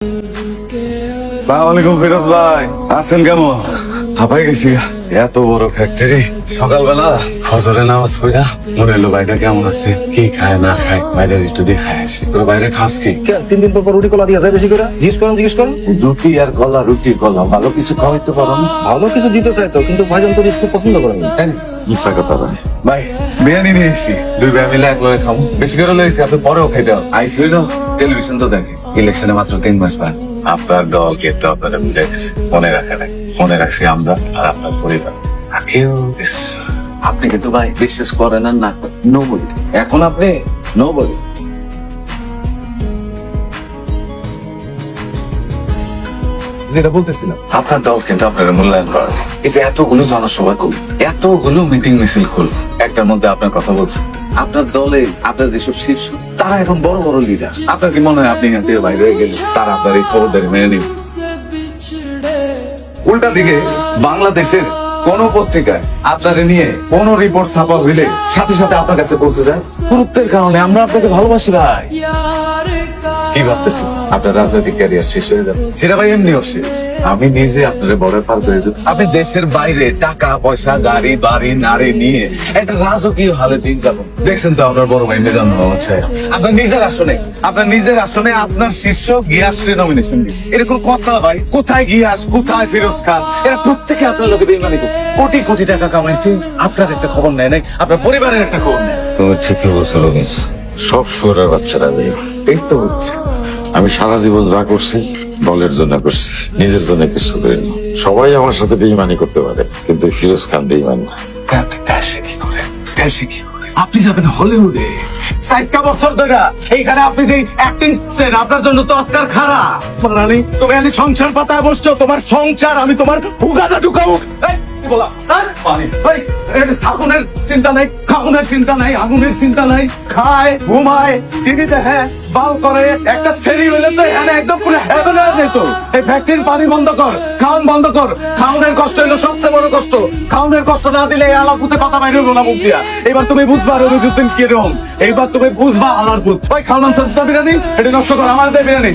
আসসালামু আলাইকুম ফিরোজ ভাই, আছেন কেমন? হাঁপাই গেছি, এত বড় ফ্যাক্টরি। সকালবেলা ফজরের নামাজ পড়া মনে হলো ভাইটা কেমন আছে, কি খায় না খায়, বাইরে একটু দিয়ে খায় আসি। তোর বাইরে খাস কি? 3 দিন পর রুটি কলা দিয়ে যায় বেশি করে। জিজ্ঞেস করেন রুটি আর কলা, রুটি কলা, ভালো কিছু খাওয়াইতে পারো না? ভালো কিছু দিতে চাই তো, কিন্তু ভাইজান তো রিস্ক পছন্দ করেন না। মিথ্যা কথা ভাই। ভাই বিরিয়ানি নিয়ে এসেছি, দুই ভাই মিলে এক লগে খাবো। বেশি করে লইছি, আপনি পরেও খাইতে হবে। আইসি হইলো টেলিভিশন তো দেখে, ইলেকশনে মাত্র 3 মাস বাদ। আপনার দলকে তো আপনারা মিলে গেছে, মনে রাখে নাই। মনে রাখছি আমরা আর আপনার পরিবার। আপনি কিন্তু ভাই বিশ্বাস করেন আর না নো বলি, এখন আপনি নো বলি। যেটা বলতেছিলাম, আপনার দল কিন্তু আপনারা মূল্যায়ন করে। এই যে এতগুলো জনসভা করল, এতগুলো মিটিং মিছিল করল, একটার মধ্যে আপনার কথা বলছে। আপনার দলে আপনার যেসব শীর্ষ, তারা এখন বড় বড় লিডার। আপনার কি মনে হয় আপনি এখান থেকে বাইরে হয়ে গেলে তারা আপনার এই খবরদারি মেনে নেবে? উল্টা দিকে বাংলাদেশের কোন পত্রিকায় আপনারে নিয়ে কোন রিপোর্ট ছাপা হইলে সাথে সাথে আপনার কাছে পৌঁছে যায়। গুরুত্বের কারণে আমরা আপনাকে ভালোবাসি ভাই। কি ভাবতেছি আপনার রাজনৈতিক ক্যারিয়ার শেষ হয়ে যাবে? সেটা ভাই এমনিও শেষ। আমি নিজে আপনার বর্ডার পার করে দেব। আপনি দেশের বাইরে টাকা পয়সা, গাড়ি বাড়ি নারী নিয়ে একটা রাজকীয় হালে দিন যাবেন। দেখছেন তো আপনার বড় ভাই মেজান সাহেব, আপনার নিজের আসনে আপনার শীর্ষ গিয়াসকে নমিনেশন দিচ্ছে। এটা কোন কথা ভাই? কোথায় গিয়াস, কোথায় ফিরোজ খান? এরা প্রত্যেকে আপনার লোকে বেইমানি করছে। কোটি কোটি টাকা কামাইছে, আপনার একটা খবর নেয় নাই, আপনার পরিবারের একটা খবর নেয়। তুমি ঠিকই বলছো রমেশ, সব শুয়োরের বাচ্চারা দেয়। এই তো হচ্ছে। আমি সারা জীবন যা করছি দলের জন্য করছি, নিজের জন্য কিছু করিনি। সবাই আমার সাথে বেইমানি করতে পারে, কিন্তু ফিরোজ খান বেইমান না। আপনি দেশে কি করে, দেশে কি করে? আপনি যাবেন হলিউডে। 60টা বছর ধরে এইখানে আপনি যে অ্যাক্টিং শিখছেন, আপনার জন্য তো অস্কার খাড়া। রানী, তুমি আমি সংসার পাতায় বসছো, তোমার সংসার আমি তোমার উগাদা ঢুকাবো। এই, বলা, এই, পানি, এই, এটা থাকুনের চিন্তা নাই, খাউনের চিন্তা নাই, আগুনের চিন্তা নাই, খায় ঘুমায় টিভি দেখে বাল করে। একটা সেরি হইলে তো এখানে একদম পুরো হেভেন হয়ে যেত। এই ফ্যাক্টরির পানি বন্ধ কর, খাওন বন্ধ কর। খাওনের কষ্ট হইলো সবচেয়ে বড় কষ্ট। খাওনের কষ্ট না দিলে এই আলাপুতে কথা বাইরে হইব না মুখ দিয়া। এবার তুমি বুঝবা রবিজুদ্দিন কিরকম, এইবার তুমি বুঝবা আলারপুত। ওই খাওয়ান সস্তা বিরিয়ানি, এটা নষ্ট কর, আমার দেয় বিরিয়ানি।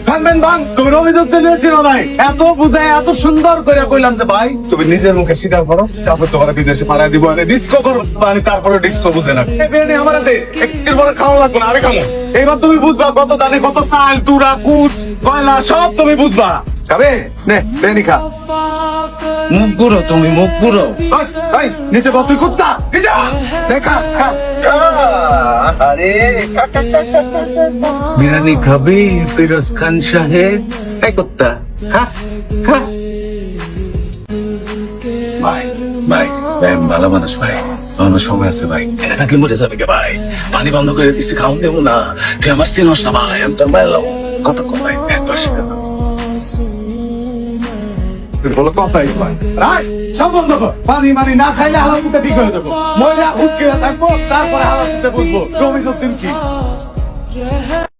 ভাঙবেন ভাঙ, তুমি রবিজুদ্দিন ছিল নাই। এত বুঝায় এত সুন্দর করে কইলাম যে ভাই তুমি নিজের মুখে স্বীকার করো, তারপর তোমার বিদেশে পাঠায় দিব। ডিস্কো করো, মানে তারপরে ডিস্কো বুঝে না। এই বিরিয়ানি আমার একটু পরে খাওয়া লাগবে না, আমি খামো। এবার তুমি বুঝবা কত দানে কত চাল, তুরা, কুচ, কয়লা সব তুমি বুঝবা। খাবে নে বিরিয়ানি খা। মুখ গুঁড়ো, তুমি মুখ গুঁড়ো। নিচে বল, তুই কুত্তা, নিচে দেখা। আরে বিরিয়ানি খাবি ফিরোজ খান সাহেব? এই কুত্তা খা খা। ভাই ভাই ভাই ভালো মানুষ ভাই, আমার সময় আছে ভাই। এটা থাকলে মরে যাবে কে ভাই? পানি বন্ধ করে দিচ্ছি, খাওয়ান দেবো না। তুই আমার চিনস না ভাই, আমি তোর ভাই লাগবো। কত কম ভাই, একবার শিখে বলো কথাই ভাই। সব বন্ধ কর, পানি মানি না খাইলে হালাপুতে ঠিক হয়ে যাবো। ময়লা উঠকে থাকবো, তারপরে হালাপুতে বুঝবো রবিজুদ্দিন কি।